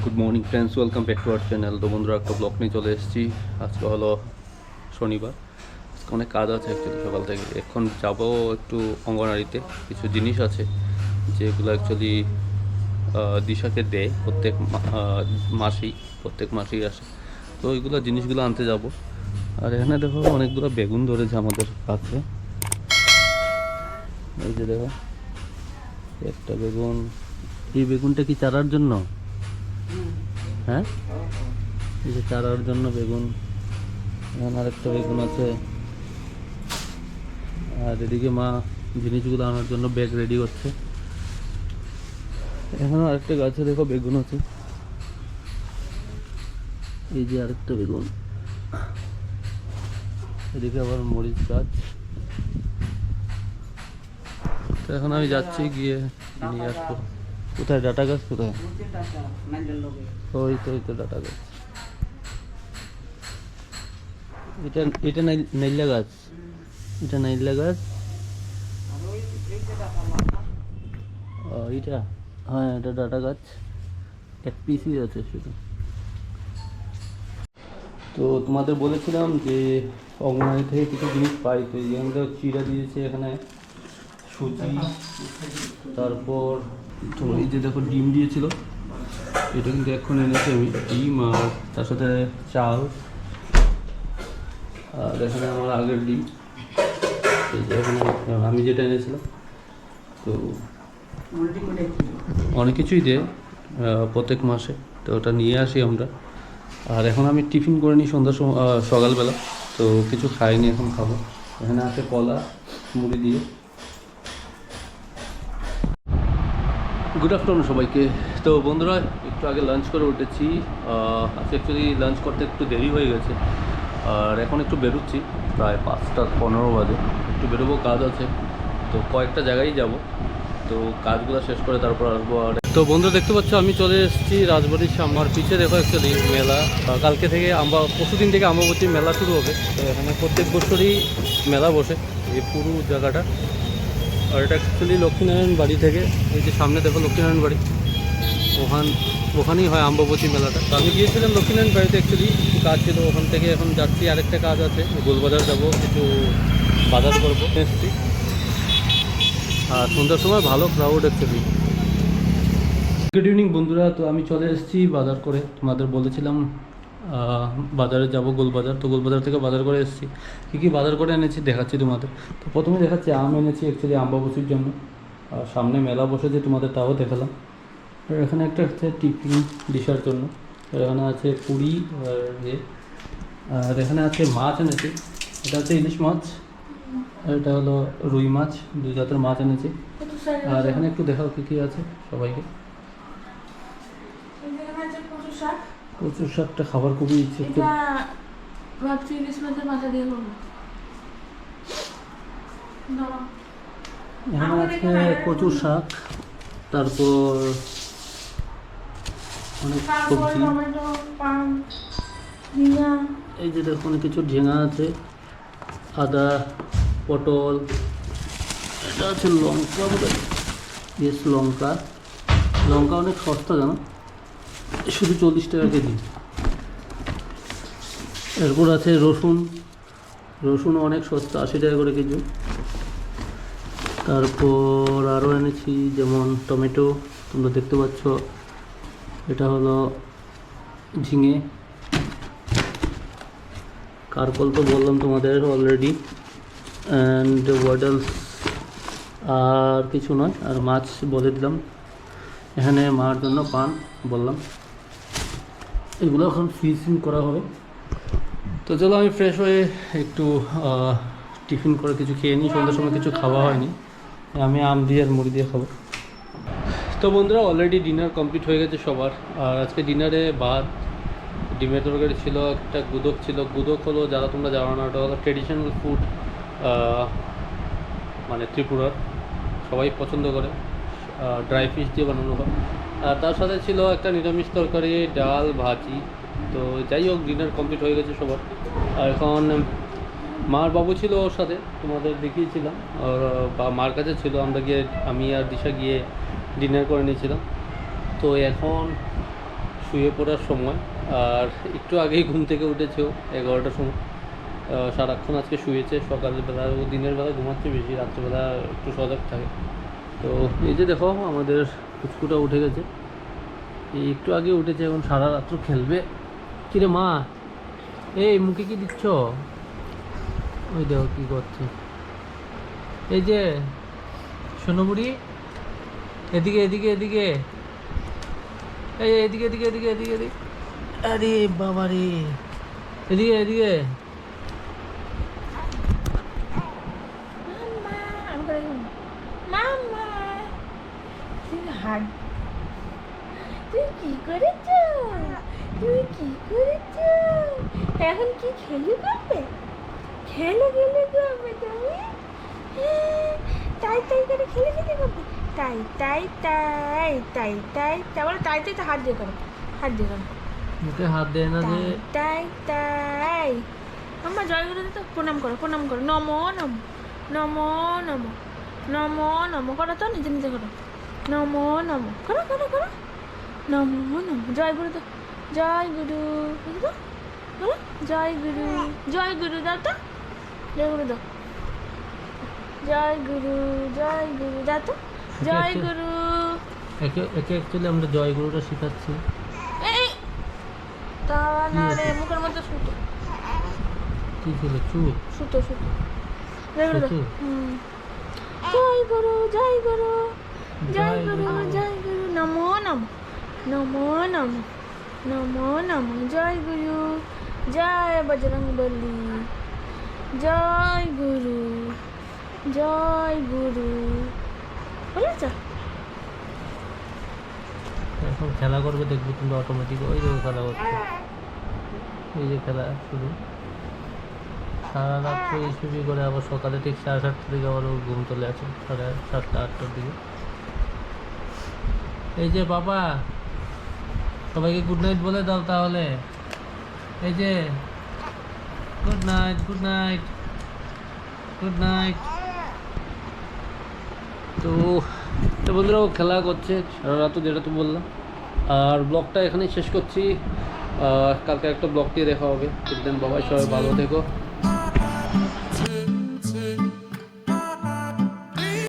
Good morning friends, welcome back to our channel. তো বন্ধুরা, একটা ব্লগ নিয়ে চলে এসেছি। আজকে হলো শনিবার। আজকে অনেক কাজ আছে অ্যাকচুয়ালি সকাল থেকে। এখন যাব একটু অঙ্গনারীতে, কিছু জিনিস আছে যেগুলো অ্যাকচুয়ালি দিশাকে দেয় প্রত্যেক মাসেই আসে। তো ওইগুলো জিনিসগুলো আনতে যাব। আর এখানে দেখো অনেকগুলো বেগুন ধরেছে আমাদের কাছে। এই যে দেখো একটা বেগুন। এই বেগুনটা কি চারার জন্য? হ্যাঁ, এই যে চারার জন্য বেগুন। এখন আরেকটা বেগুন আছে। আর এদিকে মা জিনিসগুলো আনার জন্য ব্যাগ রেডি করছে। এখানেও আরেকটা গাছে দেখো বেগুন আছে। এই যে আরেকটা বেগুন। এদিকে আবার মরিচ গাছ। তো এখন আমি যাচ্ছি, গিয়ে নিয়ে আসবো। কোথায় ডাটা গাছ? কোথায়? ওই তো ডাটা গাছ। এটা এটা নাইলা গাছ। এটা নাইলা গাছ। এটা, হ্যাঁ, এটা ডাটা গাছ। এক পিসই আছে শুধু। তো তোমাদের বলেছিলাম যে অঙ্গনারী থেকে কিছু জিনিস পাই। তো এখানটা চিড়া দিয়েছে, এখানে সুজি, তারপর তো এই যে দেখো ডিম দিয়েছিল। এটা কিন্তু এখন এনেছি আমি, ডিম আর তার সাথে চাল। আর এখানে আমার আগের ডিম। এই যে এখানে আমি যেটা এনেছিলাম। তো অনেক কিছুই দেয় প্রত্যেক মাসে। তো ওটা নিয়ে আসি আমরা। আর এখন আমি টিফিন করে নিই সন্ধ্যার সময়, সকালবেলা। তো কিছু খাইনি, এখন খাবো। এখানে আছে কলা মুড়ি দিয়ে। গুড আফটারনুন সবাইকে। তো বন্ধুরা, একটু আগে লাঞ্চ করে উঠেছি। আজকে অ্যাকচুয়ালি লাঞ্চ করতে একটু দেরি হয়ে গেছে। আর এখন একটু বেরোচ্ছি, প্রায় 5:15 বাজে। একটু বেরোবো, কাজ আছে। তো কয়েকটা জায়গায় যাব। তো কাজগুলো শেষ করে তারপর আসবো। আর তো বন্ধু, দেখতে পাচ্ছ আমি চলে এসেছি রাজবাড়ির সামনে। আর পিছিয়ে দেখো অ্যাকচুয়ালি মেলা। কালকে থেকে পরশুদিন থেকে আম্বাবতী মেলা শুরু হবে। তো এখানে প্রত্যেক বছরই মেলা বসে এই পুরো জায়গাটা। আর এটা অ্যাকচুয়ালি লক্ষ্মীনারায়ণ বাড়ি থেকে, এই যে সামনে দেখো লক্ষ্মীনারায়ণ বাড়ি, ওখানেই হয় আম্বাবতী মেলাটা। তো আমি গিয়েছিলাম লক্ষ্মীনারায়ণ বাড়িতে, অ্যাকচুয়ালি কাজ ছিল ওখান থেকে। এখন যাচ্ছি, আরেকটা কাজ আছে, গোলবাজার যাবো, কিছু বাজার করবো এসছি। আর সন্ধ্যার সময় ভালো ক্রাউড অ্যাকচুয়ালি। গুড ইভিনিং বন্ধুরা। তো আমি চলে এসেছি বাজার করে। তোমাদের বলেছিলাম বাজারে যাব, গোলবাজার। তো গোলবাজার থেকে বাজার করে এসেছি। কী বাজার করে এনেছি দেখাচ্ছি তোমাদের। তো প্রথমে দেখাচ্ছি আম এনেছি অ্যাকচুয়ালি আম্বাবতীর জন্য। আর সামনে মেলা বসেছে, তোমাদের তাও দেখালাম। আর এখানে একটা হচ্ছে টিফিন ডিশার জন্য। আর এখানে আছে পুরি আর এখানে আছে মাছ এনেছি। এটা হচ্ছে ইলিশ মাছ, আর এটা হলো রুই মাছ। দুই জাতের মাছ এনেছি। আর এখানে একটু দেখাও কী কী আছে সবাইকে। কচুর শাকটা খাবার খুবই ইচ্ছে। এখানে আছে কচুর শাক, তারপর অনেক সবজি। এই যে দেখুন কিছু ঝিঙা আছে, আদা, পটল। এটা আছে লঙ্কা, বেশ লঙ্কা অনেক সস্তা জানো, শুধু 40 টাকা কেজি। এরপর আছে রসুন অনেক সস্তা, 80 টাকা করে কেজি। তারপর আরও এনেছি যেমন টমেটো, তোমরা দেখতে পাচ্ছ। এটা হলো ঝিঙে, কারকল তো বললাম তোমাদের অলরেডি। অ্যান্ড হোয়াট এলস, আর কিছু নয়। আর মাছ বলে দিলাম। এখানে মার জন্য পান বললাম। এগুলো এখন ফ্রিজিং করা হবে। তো চলো আমি ফ্রেশ হয়ে একটু টিফিন করে কিছু খেয়ে নিই। সন্ধ্যার সময় কিছু খাওয়া হয়নি, আমি আম দিয়ে আর মুড়ি দিয়ে খাবো। তো বন্ধুরা, অলরেডি ডিনার কমপ্লিট হয়ে গেছে সবার। আর আজকে ডিনারে ভাত, ডিমের তরকারি ছিল, একটা গুদক ছিল। গুদক হলো, যারা তোমরা জানো না, ওটা হলো ট্রেডিশনাল ফুড, মানে ত্রিপুরার সবাই পছন্দ করে। ড্রাই ফিশ দিয়ে বানানো হয়। আর তার সাথে ছিল একটা নিরামিষ তরকারি, ডাল, ভাজি। তো যাই হোক, ডিনার কমপ্লিট হয়ে গেছে সবার। আর এখন মার বাবু ছিল ওর সাথে, তোমাদের দেখিয়েছিলাম। আর মার কাছে ছিল, আমি আর দিশা গিয়ে ডিনার করে নিয়েছিলাম। তো এখন শুয়ে পড়ার সময়, আর একটু আগেই ঘুম থেকে উঠেছে ও 11টার সময়। সারাক্ষণ আজকে শুয়েছে, সকালবেলা ও দিনের বেলা ঘুমাচ্ছে বেশি, রাত্রেবেলা একটু সজাগ থাকে। তো এই যে দেখো আমাদের পুচকুটা উঠে গেছে, এই একটু আগে উঠেছে, এখন সারা রাত্র খেলবে। কিরে মা, এই মুখে কি দিচ্ছ? ওই দেখো কি করছে। এই যে সোনবুড়ি, এদিকে এদিকে এদিকে, এই এদিকে এদিকে এদিকে এদিকে এদিকে, আরে বাবা রে, এদিকে এদিকে। মাম্মা, তুমি হাত, তুমি কি করেছ? তুমি কি করেছ? এখন কি খেলে করবে? খেলে খেলে করবে তুমি? তাই তাই করে খেলে খেলে করবে? তাই তাই তাই তাই তাই তাই বলো, তাই তাই তো হাত দিয়ে করো, হাত দিয়ে করো। মুখে হাত দেয় না যে। তাই তাই মাম্মা জয়গুরু তো প্রণাম করো, প্রণাম করো, নমো নমো নমো নমো নমো নমো করো, তো নিজে নিজে করো, নমো নমো করো করো করো, নমো নমো জয়গুরু তো, জয়গুরু তো বলো, জয়গুরু, জয়গুরু দাও তো, জয়গুরু দাও, জয়গুরু, জয়গুরু দাও তো, জয়গুরু। একে একে অ্যাকচুয়ালি আমরা জয়গুরুটা শেখাচ্ছি। এই তা না রে, মুখের মধ্যে সুতো, কি ছিল? চুপ। সুতো সুতো, জয়গুরু দাও। সুতো? জয় গুরু, জয় গুরু, জয় গুরু, জয় গুরু, নমো নমো নমো নমো নমো নমো, জয় গুরু, জয় বজরংবলী, জয় গুরু, জয় গুরু। বলেছ? এখন খেলা করবে, দেখবো তুমি অটোমেটিক ওই যে খেলা করছে, এই যে খেলা শুরু। সারা রাত এই শুরু করে আবার সকালে ঠিক 7:30টার দিকে আবার ওর ঘুম চলে আসে, 7:30 8টার দিকে। এই যে বাবা, সবাইকে গুড নাইট বলে দাও তাহলে। এই যে good night, good night, good night. তো তো বন্ধুরা ও খেলা করছে সারা রাত, যেটা তো বললাম। আর ব্লগটা এখানেই শেষ করছি, কালকে একটা ব্লগ দিয়ে দেখা হবে। দেন বাবাই, সবাই ভালো থেকো।